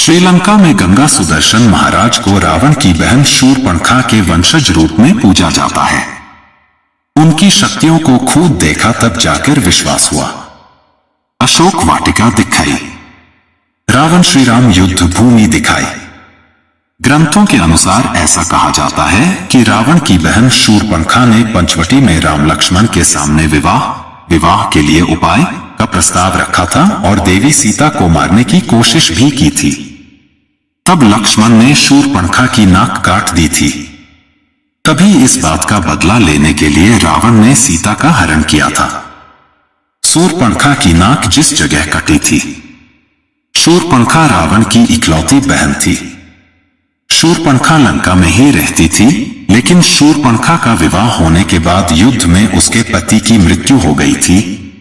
श्रीलंका में गंगा सुदर्शन महाराज को रावण की बहन शूर्पणखा के वंशज रूप में पूजा जाता है। उनकी शक्तियों को खुद देखा तब जाकर विश्वास हुआ। अशोक वाटिका दिखाई, रावण श्रीराम युद्ध भूमि दिखाई। ग्रंथों के अनुसार ऐसा कहा जाता है कि रावण की बहन शूर्पणखा ने पंचवटी में राम लक्ष्मण के सामने विवाह के लिए उपाय का प्रस्ताव रखा था और देवी सीता को मारने की कोशिश भी की थी। तब लक्ष्मण ने शूर्पणखा की नाक काट दी थी। तभी इस बात का बदला लेने के लिए रावण ने सीता का हरण किया था। शूर्पणखा की नाक जिस जगह कटी थी, शूर्पणखा रावण की इकलौती बहन थी। शूर्पणखा लंका में ही रहती थी, लेकिन शूर्पणखा का विवाह होने के बाद युद्ध में उसके पति की मृत्यु हो गई थी,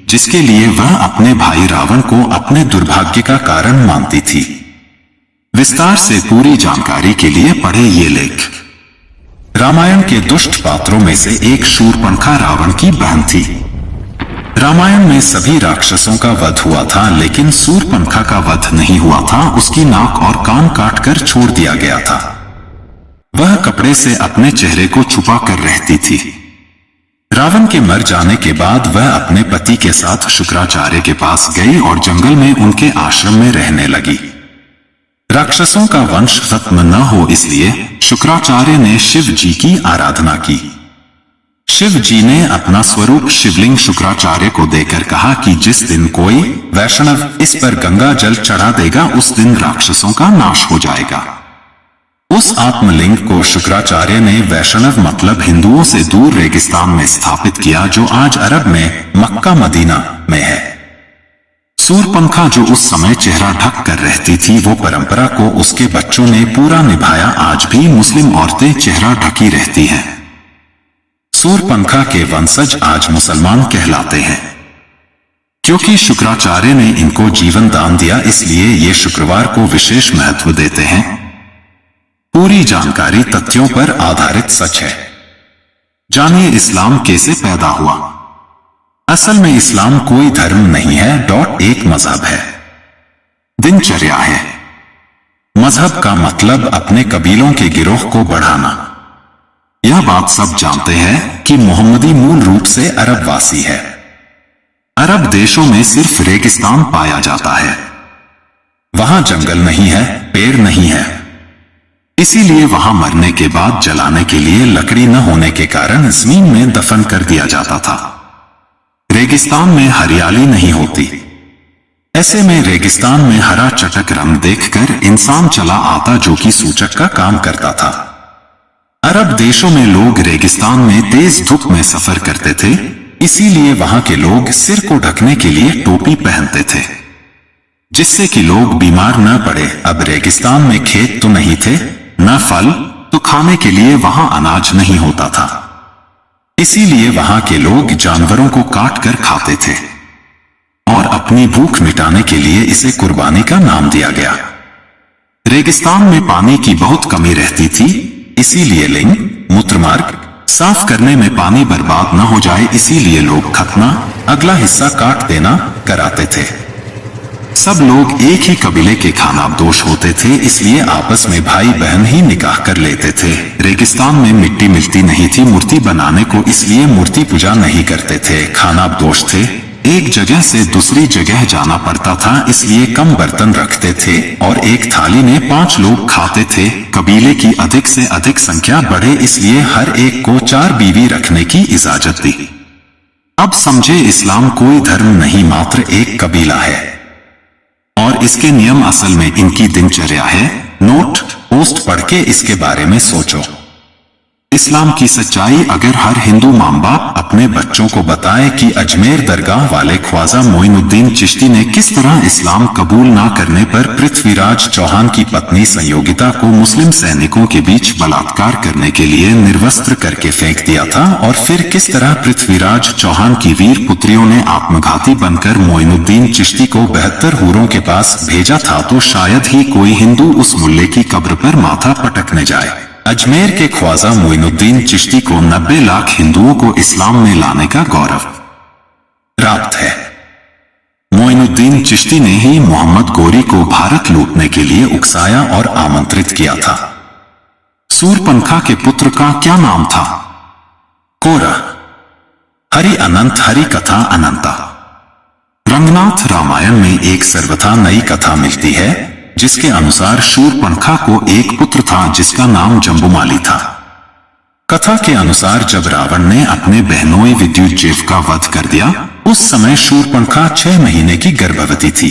जिसके लिए वह अपने भाई रावण को अपने दुर्भाग्य का कारण मानती थी। विस्तार से पूरी जानकारी के लिए पढ़े ये लेख। रामायण के दुष्ट पात्रों में से एक शूर्पणखा रावण की बहन थी। रामायण में सभी राक्षसों का वध हुआ था, लेकिन शूर्पणखा का वध नहीं हुआ था। उसकी नाक और कान काटकर छोड़ दिया गया था। वह कपड़े से अपने चेहरे को छुपा कर रहती थी। रावण के मर जाने के बाद वह अपने पति के साथ शुक्राचार्य के पास गई और जंगल में उनके आश्रम में रहने लगी। राक्षसों का वंश खत्म न हो इसलिए शुक्राचार्य ने शिव जी की आराधना की। शिव जी ने अपना स्वरूप शिवलिंग शुक्राचार्य को देकर कहा कि जिस दिन कोई वैष्णव इस पर गंगा जल चढ़ा देगा, उस दिन राक्षसों का नाश हो जाएगा। उस आत्मलिंग को शुक्राचार्य ने वैष्णव मतलब हिंदुओं से दूर रेगिस्तान में स्थापित किया, जो आज अरब में मक्का मदीना में है। शूर्पणखा जो उस समय चेहरा ढक कर रहती थी, वो परंपरा को उसके बच्चों ने पूरा निभाया। आज भी मुस्लिम औरतें चेहरा ढकी रहती हैं। शूर्पणखा के वंशज आज मुसलमान कहलाते हैं। क्योंकि शुक्राचार्य ने इनको जीवन दान दिया, इसलिए ये शुक्रवार को विशेष महत्व देते हैं। पूरी जानकारी तथ्यों पर आधारित सच है। जानिए इस्लाम कैसे पैदा हुआ। असल में इस्लाम कोई धर्म नहीं है, एक मजहब है। दिनचर्या है। मजहब का मतलब अपने कबीलों के गिरोह को बढ़ाना। यह बात सब जानते हैं कि मोहम्मदी मूल रूप से अरब वासी है। अरब देशों में सिर्फ रेगिस्तान पाया जाता है। वहां जंगल नहीं है, पेड़ नहीं है। इसीलिए वहां मरने के बाद जलाने के लिए लकड़ी न होने के कारण जमीन में दफन कर दिया जाता था। रेगिस्तान में हरियाली नहीं होती। ऐसे में रेगिस्तान में हरा चटक रंग देखकर इंसान चला आता, जो कि सूचक का काम करता था। अरब देशों में लोग रेगिस्तान में तेज धूप में सफर करते थे, इसीलिए वहां के लोग सिर को ढकने के लिए टोपी पहनते थे, जिससे कि लोग बीमार न पड़े। अब रेगिस्तान में खेत तो नहीं थे, न फल, तो खाने के लिए वहां अनाज नहीं होता था। इसीलिए वहां के लोग जानवरों को काट कर खाते थे और अपनी भूख मिटाने के लिए इसे कुर्बानी का नाम दिया गया। रेगिस्तान में पानी की बहुत कमी रहती थी, इसीलिए लिंग मूत्रमार्ग साफ करने में पानी बर्बाद न हो जाए, इसीलिए लोग खतना, अगला हिस्सा काट देना कराते थे। सब लोग एक ही कबीले के खानाबदोश होते थे, इसलिए आपस में भाई बहन ही निकाह कर लेते थे। रेगिस्तान में मिट्टी मिलती नहीं थी मूर्ति बनाने को, इसलिए मूर्ति पूजा नहीं करते थे। खानाबदोश थे, एक जगह से दूसरी जगह जाना पड़ता था, इसलिए कम बर्तन रखते थे और एक थाली में 5 लोग खाते थे। कबीले की अधिक से अधिक संख्या बढ़े, इसलिए हर एक को 4 बीवी रखने की इजाजत दी। अब समझे, इस्लाम कोई धर्म नहीं, मात्र एक कबीला है और इसके नियम असल में इनकी दिनचर्या है। नोट पोस्ट पढ़ के इसके बारे में सोचो। इस्लाम की सच्चाई अगर हर हिंदू माँ बाप अपने बच्चों को बताए कि अजमेर दरगाह वाले ख्वाजा मोइनुद्दीन चिश्ती ने किस तरह इस्लाम कबूल ना करने पर पृथ्वीराज चौहान की पत्नी संयोगिता को मुस्लिम सैनिकों के बीच बलात्कार करने के लिए निर्वस्त्र करके फेंक दिया था, और फिर किस तरह पृथ्वीराज चौहान की वीर पुत्रियों ने आत्मघाती बनकर मोइनुद्दीन चिश्ती को 72 हूरों के पास भेजा था, तो शायद ही कोई हिंदू उस मुल्ले की कब्र पर माथा पटकने जाए। अजमेर के ख्वाजा मोइनुद्दीन चिश्ती को 90 लाख हिंदुओं को इस्लाम में लाने का गौरव प्राप्त है। मोइनुद्दीन मोइनुद्दीन चिश्ती ने ही मोहम्मद गोरी को भारत लूटने के लिए उकसाया और आमंत्रित किया था। सूरपंखा के पुत्र का क्या नाम था? कोरा। हरि अनंत, हरि कथा अनंता। रंगनाथ रामायण में एक सर्वथा नई कथा मिलती है जिसके अनुसार शूरपणखा को एक पुत्र था जिसका नाम जम्बुमाली था। कथा के अनुसार जब रावण ने अपने बहनोई विद्युत जीव का वध कर दिया, उस समय शूरपणखा 6 महीने की गर्भवती थी।